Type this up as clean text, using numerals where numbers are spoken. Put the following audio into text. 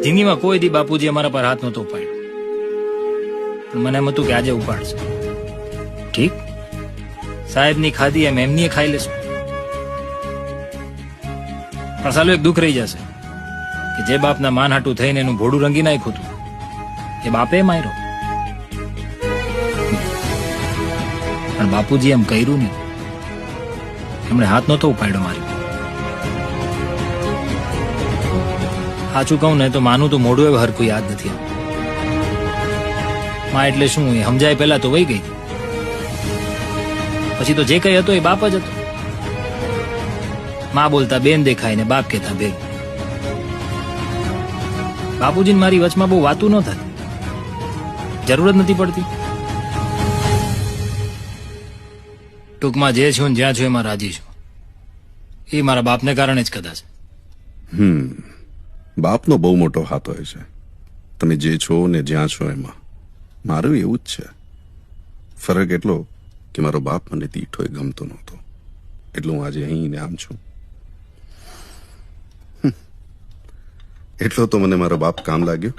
જિંદગીમાં કોઈ દી બાપુજી અમારા પર હાથ નહોતો ઉપાડ્યો, પણ મને એમ હતું કે આજે ઉપાડશે. ઠીક, સાહેબની ખાધી એમ એમની ખાઈ લેશું, પણ સાલું એક દુઃખ રહી જશે કે જે બાપના માનહાટું થઈને એનું ભોડું રંગી નાખ્યું હતું એ બાપે માર્યો. પણ બાપુજી એમ કર્યું નહીં, એમણે હાથ નહોતો ઉપાડ્યો મારી. સાચું કહું ને તો માનું તો મોઢું એ હરખું યાદ નથી. માં એટલે શું એ સમજાય પહેલા તો વહી ગઈ, પછી તો જે કઈ હતો એ બાપ જ હતો. માં બોલતા બેન દેખાય ને બાપ કહેતા બેન. બાપુજીને મારી વચમાં બહુ વાતું ન થતી, જરૂર જ નથી પડતી. ટૂંકમાં જે છું ને જ્યાં છું એમાં રાજી છું. એ મારા બાપને કારણે જ કદાચ. બાપનો બહુ મોટો હાથ હોય છે. તમે જે છો ને જ્યાં છો એમાં. મારું એવું જ છે. ફરક એટલો કે મારો બાપ મને તીઠોય ગમતો નહોતો, એટલે હું આજે અહીં ને આમ છું. એટલો તો મને મારો બાપ કામ લાગ્યો.